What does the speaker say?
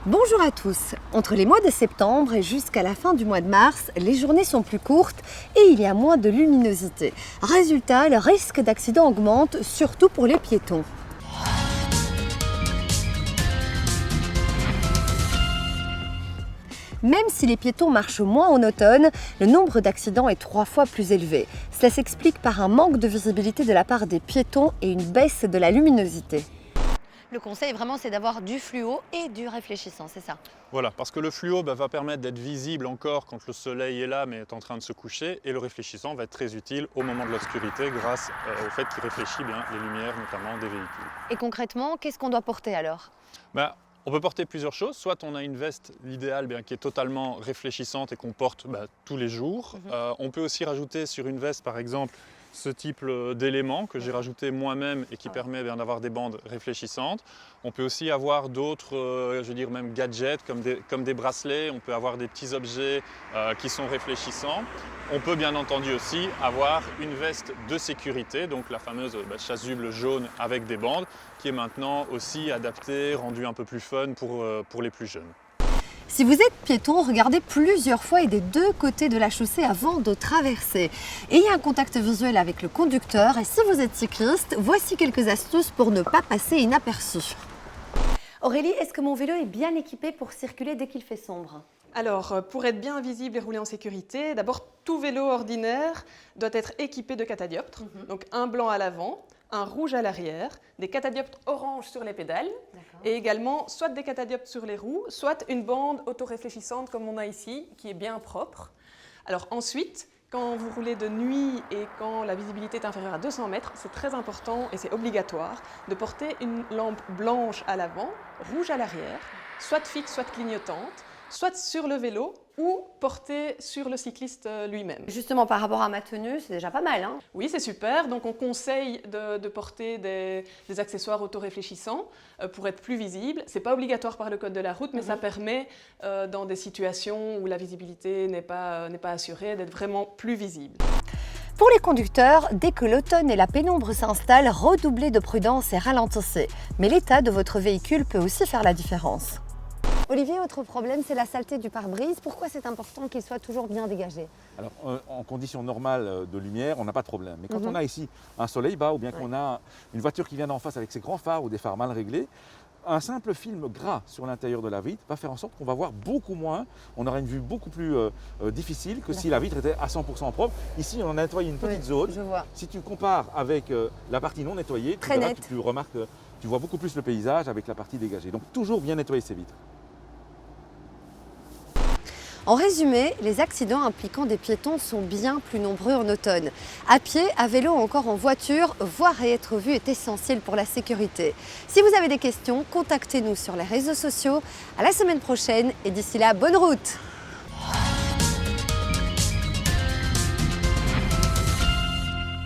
Bonjour à tous. Entre les mois de septembre et jusqu'à la fin du mois de mars, les journées sont plus courtes et il y a moins de luminosité. Résultat, le risque d'accident augmente, surtout pour les piétons. Même si les piétons marchent moins en automne, le nombre d'accidents est 3 fois plus élevé. Cela s'explique par un manque de visibilité de la part des piétons et une baisse de la luminosité. Le conseil vraiment c'est d'avoir du fluo et du réfléchissant, c'est ça? Voilà, parce que le fluo va permettre d'être visible encore quand le soleil est là mais est en train de se coucher, et le réfléchissant va être très utile au moment de l'obscurité grâce au fait qu'il réfléchit bien les lumières notamment des véhicules. Et concrètement, qu'est-ce qu'on doit porter alors? On peut porter plusieurs choses, soit on a une veste, l'idéal qui est totalement réfléchissante et qu'on porte tous les jours. On peut aussi rajouter sur une veste par exemple ce type d'éléments que j'ai rajouté moi-même et qui permet d'avoir des bandes réfléchissantes. On peut aussi avoir d'autres, je veux dire même gadgets comme des bracelets, on peut avoir des petits objets qui sont réfléchissants. On peut bien entendu aussi avoir une veste de sécurité, donc la fameuse chasuble jaune avec des bandes, qui est maintenant aussi adaptée, rendue un peu plus fun pour les plus jeunes. Si vous êtes piéton, regardez plusieurs fois et des deux côtés de la chaussée avant de traverser. Ayez un contact visuel avec le conducteur et si vous êtes cycliste, voici quelques astuces pour ne pas passer inaperçu. Aurélie, est-ce que mon vélo est bien équipé pour circuler dès qu'il fait sombre ? Alors, pour être bien visible et rouler en sécurité, d'abord, tout vélo ordinaire doit être équipé de catadioptres. Donc, un blanc à l'avant, un rouge à l'arrière, des catadioptres orange sur les pédales et également soit des catadioptres sur les roues, soit une bande autoréfléchissante comme on a ici, qui est bien propre. Alors ensuite, quand vous roulez de nuit et quand la visibilité est inférieure à 200 mètres, c'est très important et c'est obligatoire de porter une lampe blanche à l'avant, rouge à l'arrière, soit fixe, soit clignotante, soit sur le vélo ou portée sur le cycliste lui-même. Justement, par rapport à ma tenue, c'est déjà pas mal, hein ? Oui, c'est super. Donc, on conseille de porter des accessoires autoréfléchissants pour être plus visible. Ce n'est pas obligatoire par le code de la route, mais ça permet, dans des situations où la visibilité n'est pas assurée, d'être vraiment plus visible. Pour les conducteurs, dès que l'automne et la pénombre s'installent, redoublez de prudence et ralentissez. Mais l'état de votre véhicule peut aussi faire la différence. Olivier, autre problème, c'est la saleté du pare-brise. Pourquoi c'est important qu'il soit toujours bien dégagé? Alors, en conditions normales de lumière, on n'a pas de problème. Mais quand on a ici un soleil bas ou bien qu'on a une voiture qui vient d'en face avec ses grands phares ou des phares mal réglés, un simple film gras sur l'intérieur de la vitre va faire en sorte qu'on va voir beaucoup moins. On aura une vue beaucoup plus difficile que si la vitre était à 100% propre. Ici, on a nettoyé une petite zone. Je vois. Si tu compares avec la partie non nettoyée, tu remarques, tu vois beaucoup plus le paysage avec la partie dégagée. Donc, toujours bien nettoyer ces vitres. En résumé, les accidents impliquant des piétons sont bien plus nombreux en automne. À pied, à vélo ou encore en voiture, voir et être vu est essentiel pour la sécurité. Si vous avez des questions, contactez-nous sur les réseaux sociaux. À la semaine prochaine et d'ici là, bonne route!